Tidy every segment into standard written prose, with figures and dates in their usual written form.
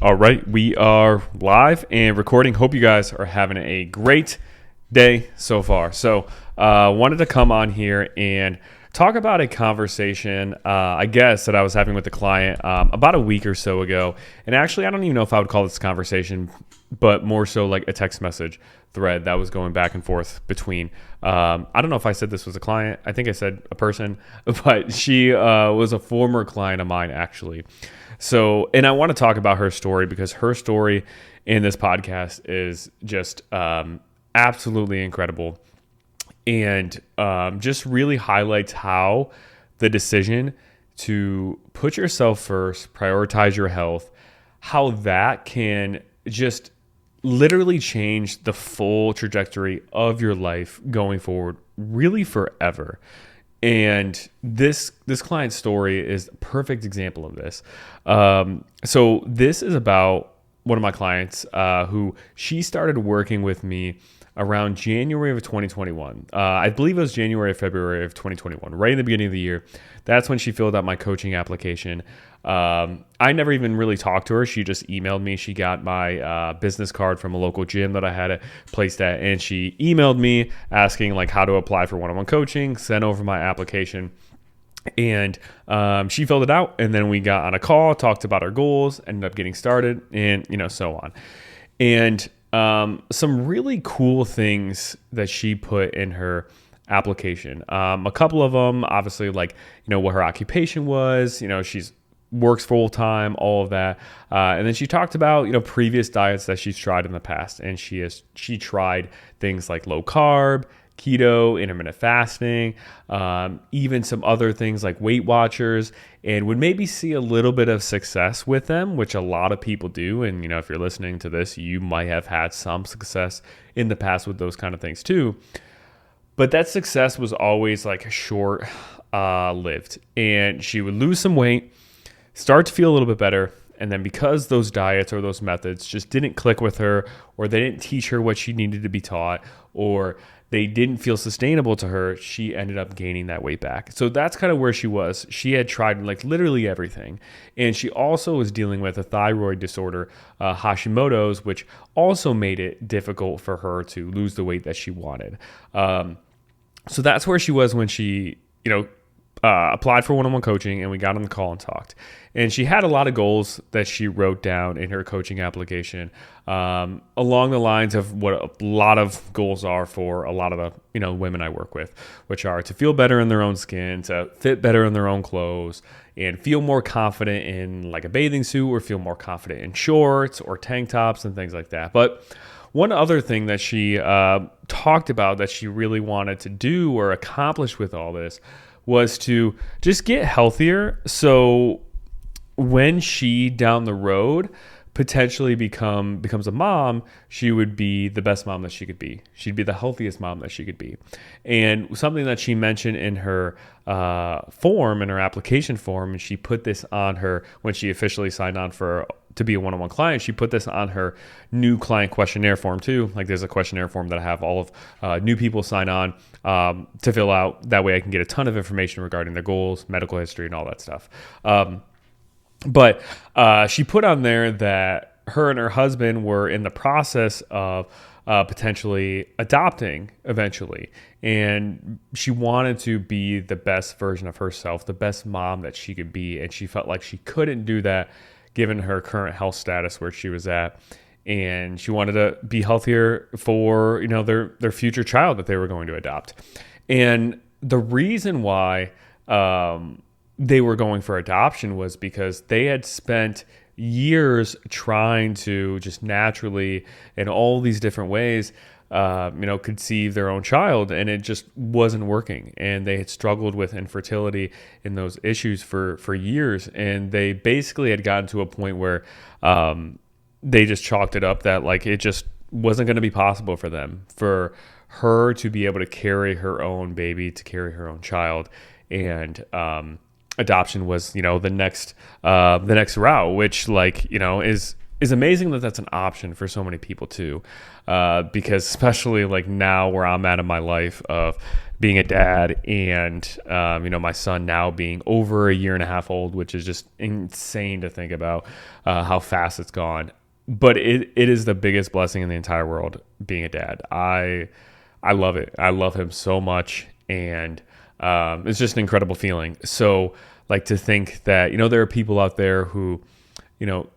All right, we are live and recording. Hope you guys are having a great day so far. Wanted to come on here and talk about a conversation, that I was having with a client about a week or so ago. And actually, I don't even know if I would call this a conversation, but more so like a text message thread that was going back and forth between. I don't know if I said this was a client. I think I said a person, but she was a former client of mine, actually. So, and I want to talk about her story because her story in this podcast is just absolutely incredible and just really highlights how the decision to put yourself first, prioritize your health, how that can just literally change the full trajectory of your life going forward, really forever. And this client's story is a perfect example of this. So this is about one of my clients who she started working with me around January of 2021. I believe it was January or February of 2021, right in the beginning of the year. That's when she filled out my coaching application. I never even really talked to her. She just emailed me. She got my business card from a local gym that I had it placed at, and she emailed me asking like how to apply for one-on-one coaching, sent over my application. And she filled it out, and then we got on a call, talked about our goals, ended up getting started, and so on. And some really cool things that she put in her application. A couple of them, obviously, like what her occupation was. She's works full time, all of that, and then she talked about previous diets that she's tried in the past, and she tried things like low carb, keto, intermittent fasting, even some other things like Weight Watchers, and would maybe see a little bit of success with them, which a lot of people do. And if you're listening to this, you might have had some success in the past with those kind of things too. But that success was always like short lived, and she would lose some weight, start to feel a little bit better. And then because those diets or those methods just didn't click with her, or they didn't teach her what she needed to be taught, or they didn't feel sustainable to her, she ended up gaining that weight back. So that's kind of where she was. She had tried like literally everything. And she also was dealing with a thyroid disorder, Hashimoto's, which also made it difficult for her to lose the weight that she wanted. So that's where she was when she, applied for one-on-one coaching, and we got on the call and talked. And she had a lot of goals that she wrote down in her coaching application, along the lines of what a lot of goals are for a lot of the women I work with, which are to feel better in their own skin, to fit better in their own clothes, and feel more confident in like a bathing suit, or feel more confident in shorts or tank tops and things like that. But one other thing that she talked about that she really wanted to do or accomplish with all this was to just get healthier. So when she down the road potentially becomes a mom, she would be the best mom that she could be. She'd be the healthiest mom that she could be. And something that she mentioned in her form, in her application form, and she put this on her when she officially signed on to be a one-on-one client, she put this on her new client questionnaire form too. Like there's a questionnaire form that I have all of new people sign on to fill out. That way I can get a ton of information regarding their goals, medical history, and all that stuff. But she put on there that her and her husband were in the process of potentially adopting eventually. And she wanted to be the best version of herself, the best mom that she could be. And she felt like she couldn't do that given her current health status where she was at. And she wanted to be healthier for, their future child that they were going to adopt. And the reason why they were going for adoption was because they had spent years trying to just naturally, in all these different ways, conceive their own child, and it just wasn't working. And they had struggled with infertility and those issues for years. And they basically had gotten to a point where they just chalked it up that like it just wasn't going to be possible for them, for her to be able to carry her own baby, to carry her own child. And adoption was, the next route, which is amazing that that's an option for so many people too. Because especially like now where I'm at in my life of being a dad, and my son now being over a year and a half old, which is just insane to think about how fast it's gone. But it is the biggest blessing in the entire world, being a dad. I love it. I love him so much, and it's just an incredible feeling. So like to think that, there are people out there who,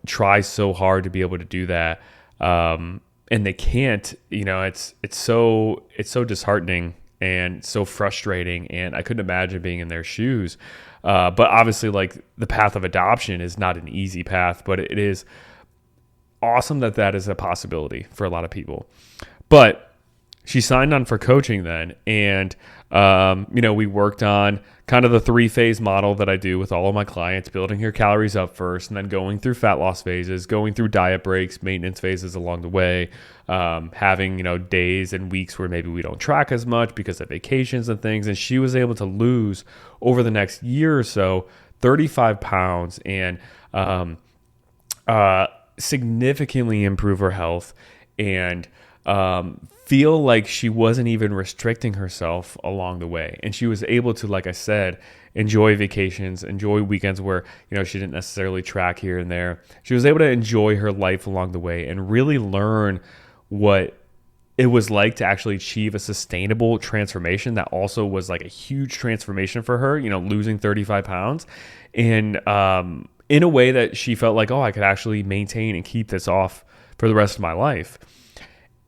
try so hard to be able to do that. And they can't, it's so disheartening and so frustrating. And I couldn't imagine being in their shoes. But obviously, like, the path of adoption is not an easy path, but it is awesome that is a possibility for a lot of people. But she signed on for coaching then. And, we worked on kind of the 3-phase model that I do with all of my clients, building your calories up first, and then going through fat loss phases, going through diet breaks, maintenance phases along the way, having, days and weeks where maybe we don't track as much because of vacations and things. And she was able to lose over the next year or so 35 pounds and significantly improve her health and feel like she wasn't even restricting herself along the way. And she was able to, like I said, enjoy vacations, enjoy weekends where, she didn't necessarily track here and there. She was able to enjoy her life along the way and really learn what it was like to actually achieve a sustainable transformation that also was like a huge transformation for her, losing 35 pounds. And in a way that she felt like, I could actually maintain and keep this off for the rest of my life.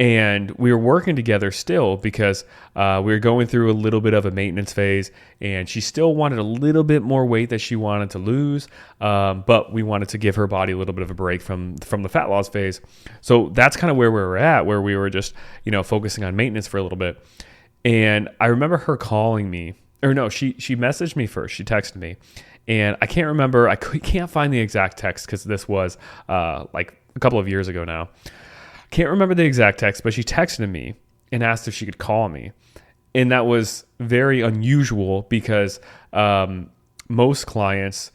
And we were working together still because we were going through a little bit of a maintenance phase, and she still wanted a little bit more weight that she wanted to lose, but we wanted to give her body a little bit of a break from the fat loss phase. So that's kind of where we were at, where we were just, focusing on maintenance for a little bit. And I remember her calling me, or no, she messaged me first. She texted me, and I can't remember. I can't find the exact text because this was like a couple of years ago now. Can't remember the exact text, but she texted me and asked if she could call me. And that was very unusual because most clients,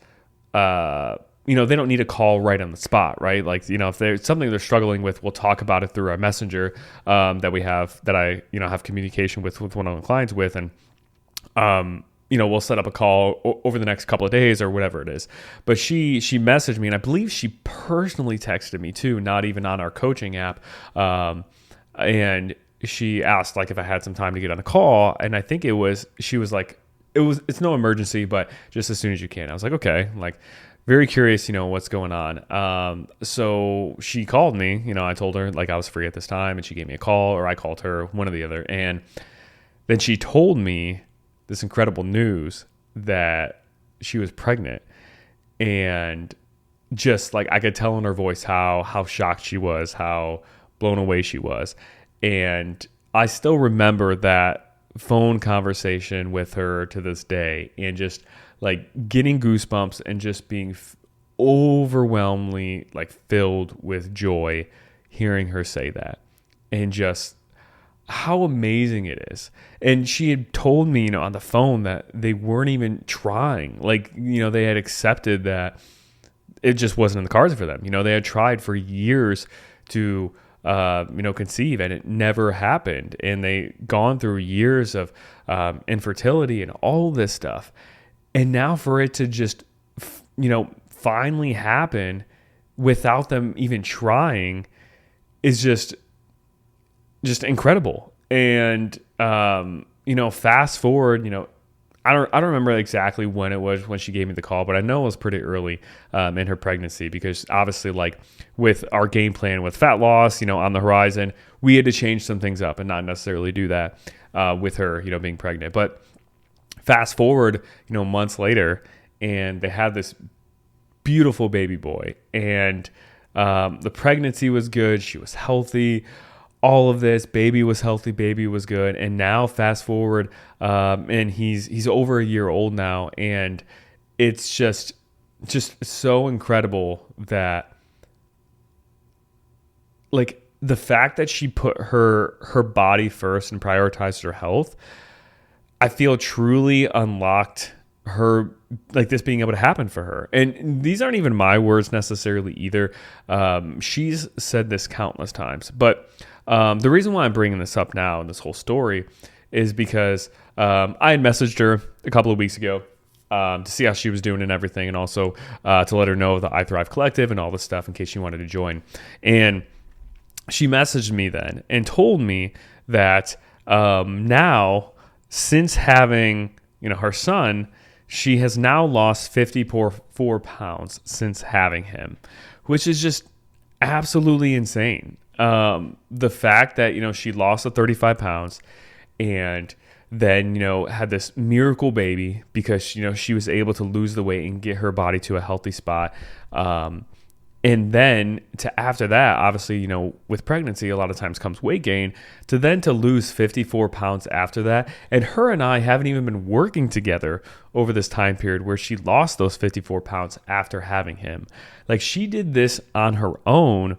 they don't need a call right on the spot, right? Like, if there's something they're struggling with, we'll talk about it through our messenger that we have, that I, have communication with one of the clients with. And, we'll set up a call over the next couple of days or whatever it is. But she messaged me, and I believe she personally texted me too, not even on our coaching app. And she asked like if I had some time to get on a call. And I think she was like, it's no emergency, but just as soon as you can. I was like, okay, like very curious, what's going on. So she called me, I told her like I was free at this time, and she gave me a call, or I called her, one or the other. And then she told me this incredible news that she was pregnant, and just like I could tell in her voice how shocked she was, how blown away she was. And I still remember that phone conversation with her to this day, and just like getting goosebumps and just being overwhelmingly like filled with joy hearing her say that, and just how amazing it is. And she had told me, on the phone that they weren't even trying. Like, they had accepted that it just wasn't in the cards for them. They had tried for years to, conceive, and it never happened. And they gone through years of infertility and all this stuff. And now for it to just, finally happen without them even trying is just incredible. And fast forward, I don't remember exactly when it was when she gave me the call, but I know it was pretty early in her pregnancy, because obviously, like with our game plan with fat loss, on the horizon, we had to change some things up and not necessarily do that with her, being pregnant. But fast forward, months later, and they had this beautiful baby boy, and the pregnancy was good. She was healthy. All of this, baby was healthy, baby was good. And now fast forward, and he's over a year old now. And it's just so incredible that, like, the fact that she put her body first and prioritized her health, I feel truly unlocked her, like, this being able to happen for her. And these aren't even my words necessarily either. She's said this countless times, but the reason why I'm bringing this up now in this whole story is because I had messaged her a couple of weeks ago to see how she was doing and everything, and also to let her know the I Thrive Collective and all this stuff in case she wanted to join. And she messaged me then and told me that now, since having her son, she has now lost 54 pounds since having him, which is just absolutely insane. The fact that she lost the 35 pounds and then had this miracle baby because she was able to lose the weight and get her body to a healthy spot. And then after that, obviously, with pregnancy, a lot of times comes weight gain. To lose 54 pounds after that. And her and I haven't even been working together over this time period where she lost those 54 pounds after having him. Like, she did this on her own,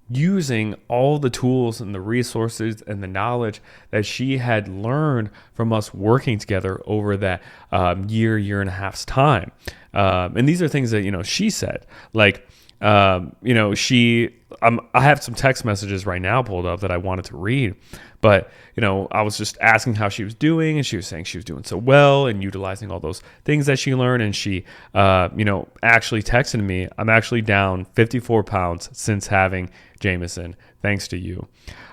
using all the tools and the resources and the knowledge that she had learned from us working together over that year and a half's time. And these are things that, she said, like, I have some text messages right now pulled up that I wanted to read, but I was just asking how she was doing, and she was saying she was doing so well and utilizing all those things that she learned. And she, actually texted me, "I'm actually down 54 pounds since having Jameson, thanks to you.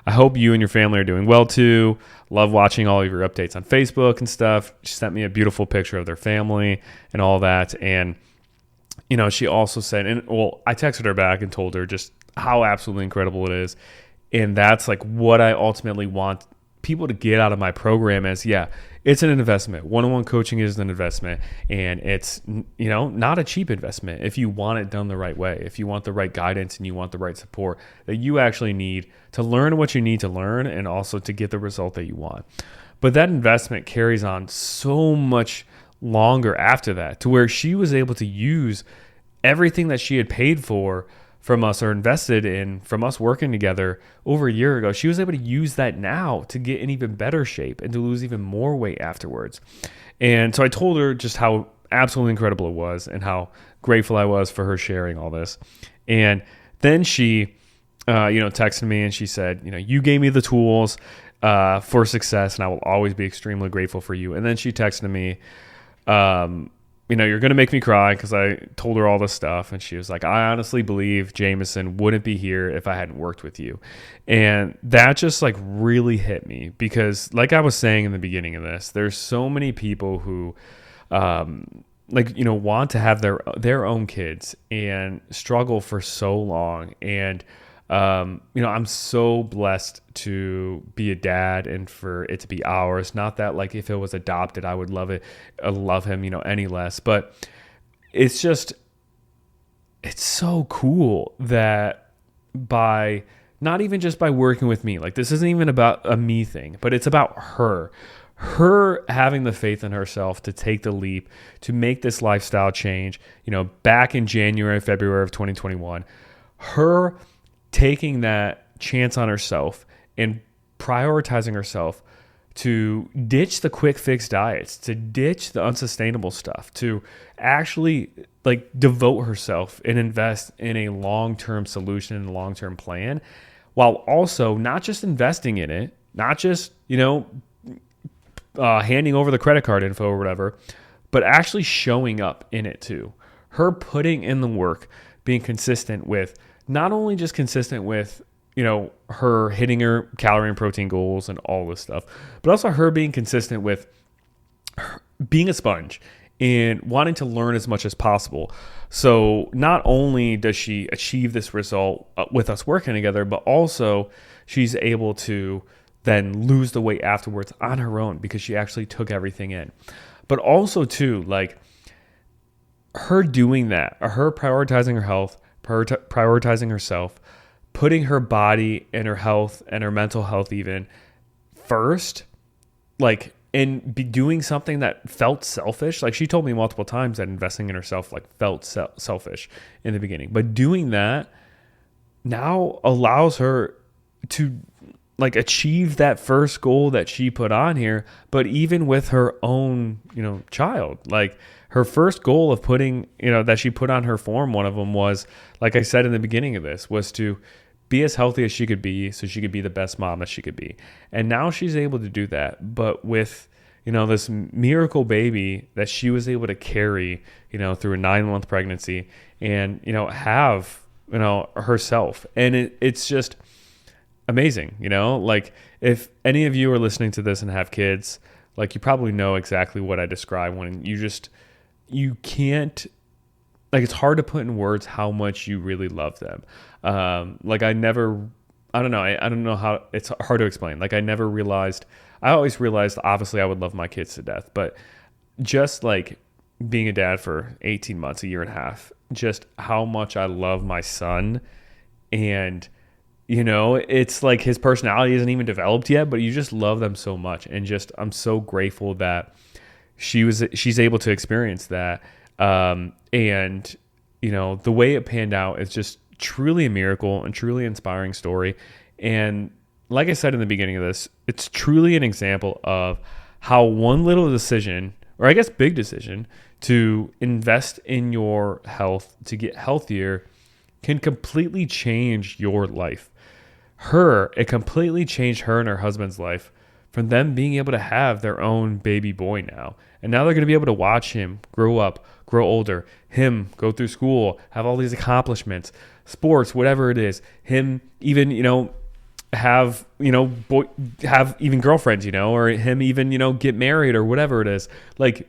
I hope you and your family are doing well too. Love watching all of your updates on Facebook and stuff." She sent me a beautiful picture of their family and all that. And she also said, I texted her back and told her just how absolutely incredible it is. And that's like what I ultimately want people to get out of my program is, it's an investment. One-on-one coaching is an investment, and it's, not a cheap investment if you want it done the right way, if you want the right guidance and you want the right support that you actually need to learn what you need to learn and also to get the result that you want. But that investment carries on so much longer after that, to where she was able to use everything that she had paid for from us or invested in from us working together over a year ago. She was able to use that now to get in even better shape and to lose even more weight afterwards. And so I told her just how absolutely incredible it was and how grateful I was for her sharing all this. And then she, texted me and she said, "You gave me the tools for success, and I will always be extremely grateful for you." And then she texted me, "You're going to make me cry," because I told her all this stuff. And she was like, "I honestly believe Jameson wouldn't be here if I hadn't worked with you." And that just like really hit me, because like I was saying in the beginning of this, there's so many people who, want to have their own kids and struggle for so long. And I'm so blessed to be a dad and for it to be ours. Not that like if it was adopted, I would love him, any less. But it's so cool that by not even just by working with me, like this isn't even about a me thing, but it's about her having the faith in herself to take the leap, to make this lifestyle change, back in February of 2021, her taking that chance on herself and prioritizing herself to ditch the quick fix diets, to ditch the unsustainable stuff, to actually like devote herself and invest in a long-term solution and long-term plan, while also not just investing in it, not just, handing over the credit card info or whatever, but actually showing up in it too. Her putting in the work, being consistent with, not only just consistent with, her hitting her calorie and protein goals and all this stuff, but also her being consistent with being a sponge and wanting to learn as much as possible. So not only does she achieve this result with us working together, but also she's able to then lose the weight afterwards on her own because she actually took everything in. But also too, like her doing that, or her prioritizing her health, prioritizing herself, putting her body and her health and her mental health even first, like, and be doing something that felt selfish. Like she told me multiple times that investing in herself like felt selfish in the beginning, but doing that now allows her to like achieve that first goal that she put on here. But even with her own, child, like her first goal of putting, that she put on her form, one of them was, like I said in the beginning of this, was to be as healthy as she could be so she could be the best mom that she could be. And now she's able to do that, but with, this miracle baby that she was able to carry, through a 9-month pregnancy and, have, herself. And it's just amazing, like if any of you are listening to this and have kids, like you probably know exactly what I describe when you can't, like it's hard to put in words how much you really love them. Like I don't know how, it's hard to explain. Like I always realized obviously I would love my kids to death, but just like being a dad for 18 months, a year and a half, just how much I love my son. And, it's like his personality isn't even developed yet, but you just love them so much. And just, I'm so grateful that she's able to experience that. And, the way it panned out is just truly a miracle and truly inspiring story. And like I said in the beginning of this, it's truly an example of how one little decision, or I guess big decision, to invest in your health, to get healthier, can completely change your life. It completely changed her and her husband's life from them being able to have their own baby boy now. And now they're going to be able to watch him grow up, grow older, him go through school, have all these accomplishments, sports, whatever it is, him even, have even girlfriends, or him even, get married or whatever it is. Like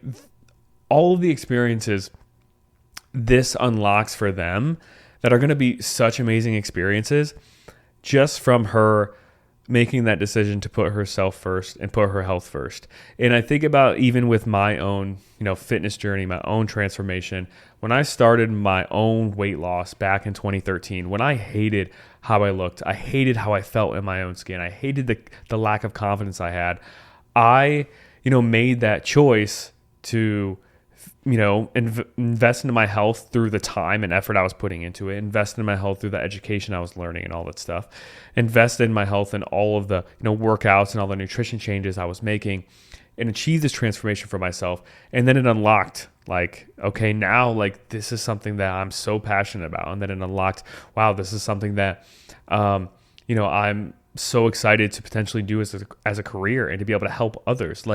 all of the experiences this unlocks for them that are going to be such amazing experiences just from her making that decision to put herself first and put her health first. And I think about even with my own, fitness journey, my own transformation, when I started my own weight loss back in 2013, when I hated how I looked, I hated how I felt in my own skin, I hated the lack of confidence I had, I, made that choice to invest into my health through the time and effort I was putting into it, invest in my health through the education I was learning and all that stuff, invest in my health and all of the, workouts and all the nutrition changes I was making, and achieve this transformation for myself. And then it unlocked like, okay, now like this is something that I'm so passionate about. And then it unlocked, wow, this is something that, I'm so excited to potentially do as a career and to be able to help others.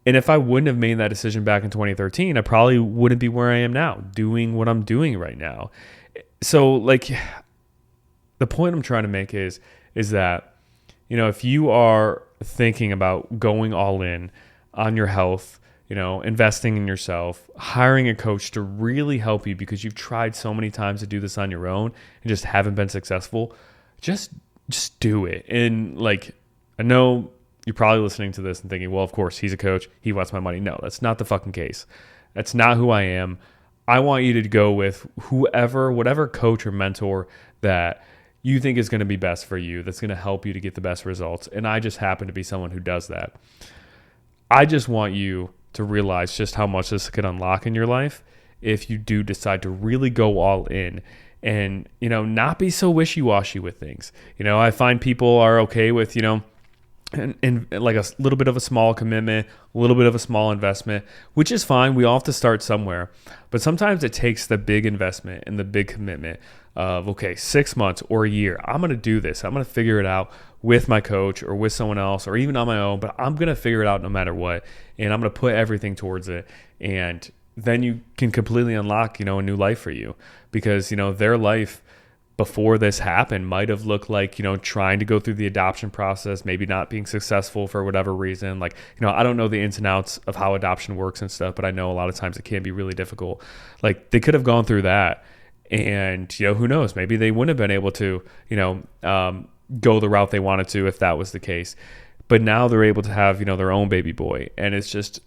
And if I wouldn't have made that decision back in 2013, I probably wouldn't be where I am now, doing what I'm doing right now. So like the point I'm trying to make is that, if you are thinking about going all in on your health, investing in yourself, hiring a coach to really help you because you've tried so many times to do this on your own and just haven't been successful, just do it. And like, I know you're probably listening to this and thinking, well, of course, he's a coach, he wants my money. No, that's not the fucking case. That's not who I am. I want you to go with whatever coach or mentor that you think is going to be best for you, that's going to help you to get the best results. And I just happen to be someone who does that. I just want you to realize just how much this could unlock in your life if you do decide to really go all in and, not be so wishy-washy with things. I find people are okay with, and like a little bit of a small commitment, a little bit of a small investment, which is fine. We all have to start somewhere. But sometimes it takes the big investment and the big commitment of, okay, 6 months or a year. I'm going to do this. I'm going to figure it out with my coach or with someone else or even on my own, but I'm going to figure it out no matter what. And I'm going to put everything towards it. And then you can completely unlock, a new life for you because, their life before this happened might have looked like, trying to go through the adoption process, maybe not being successful for whatever reason. Like, I don't know the ins and outs of how adoption works and stuff, but I know a lot of times it can be really difficult. Like they could have gone through that and, who knows, maybe they wouldn't have been able to, go the route they wanted to if that was the case. But now they're able to have, their own baby boy. And it's just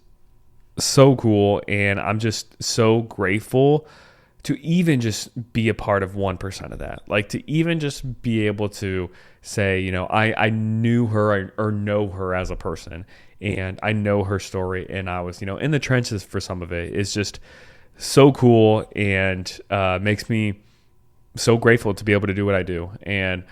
so cool. And I'm just so grateful to even just be a part of 1% of that, like to even just be able to say, I knew her or know her as a person and I know her story and I was, in the trenches for some of it. It's just so cool and makes me so grateful to be able to do what I do. And,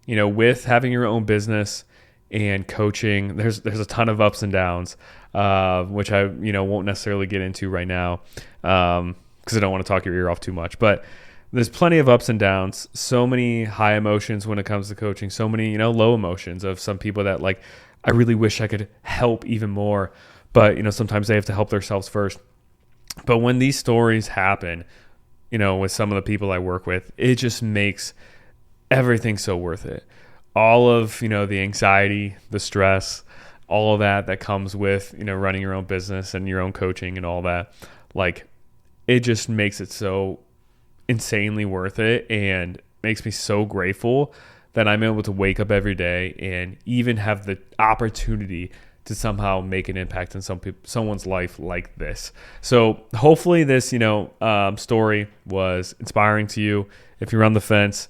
with having your own business and coaching, there's a ton of ups and downs, which I, won't necessarily get into right now. Because I don't want to talk your ear off too much. But there's plenty of ups and downs, so many high emotions when it comes to coaching, so many, low emotions of some people that like, I really wish I could help even more, but, sometimes they have to help themselves first. But when these stories happen, with some of the people I work with, it just makes everything so worth it. All of, the anxiety, the stress, all of that comes with, running your own business and your own coaching and all that. Like, it just makes it so insanely worth it and makes me so grateful that I'm able to wake up every day and even have the opportunity to somehow make an impact in someone's life like this. So hopefully this, story was inspiring to you. If you're on the fence,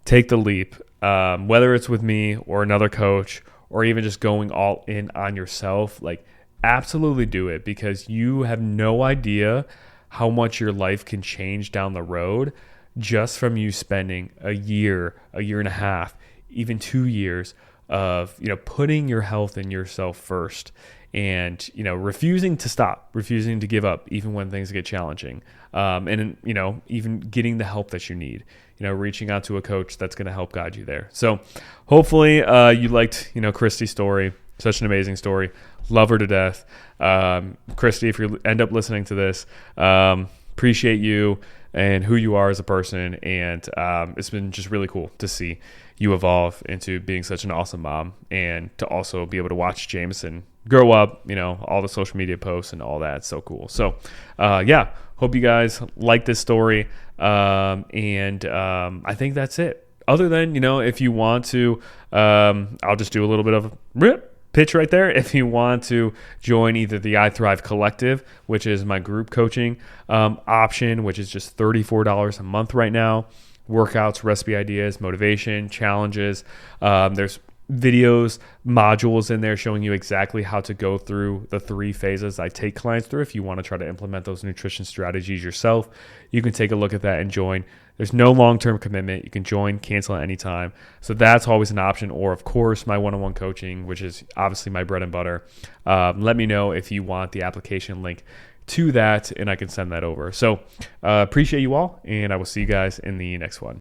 take the leap, whether it's with me or another coach, or even just going all in on yourself. Like, absolutely do it, because you have no idea how much your life can change down the road just from you spending a year and a half, even 2 years of, putting your health and yourself first, and, refusing to stop, refusing to give up, even when things get challenging. And, even getting the help that you need, reaching out to a coach that's going to help guide you there. So hopefully you liked, Christy's story. Such an amazing story. Love her to death. Christy, if you end up listening to this, appreciate you and who you are as a person. And it's been just really cool to see you evolve into being such an awesome mom, and to also be able to watch Jameson grow up, all the social media posts and all that. It's so cool. So hope you guys like this story. And I think that's it. Other than, if you want to, I'll just do a little bit of a pitch right there. If you want to join either the I Thrive Collective, which is my group coaching option, which is just $34 a month right now. Workouts, recipe ideas, motivation, challenges. There's videos, modules in there showing you exactly how to go through the 3 phases I take clients through. If you want to try to implement those nutrition strategies yourself, you can take a look at that and join. There's no long-term commitment. You can join, cancel at any time. So that's always an option. Or, of course, my one-on-one coaching, which is obviously my bread and butter. Let me know if you want the application link to that, and I can send that over. So appreciate you all, and I will see you guys in the next one.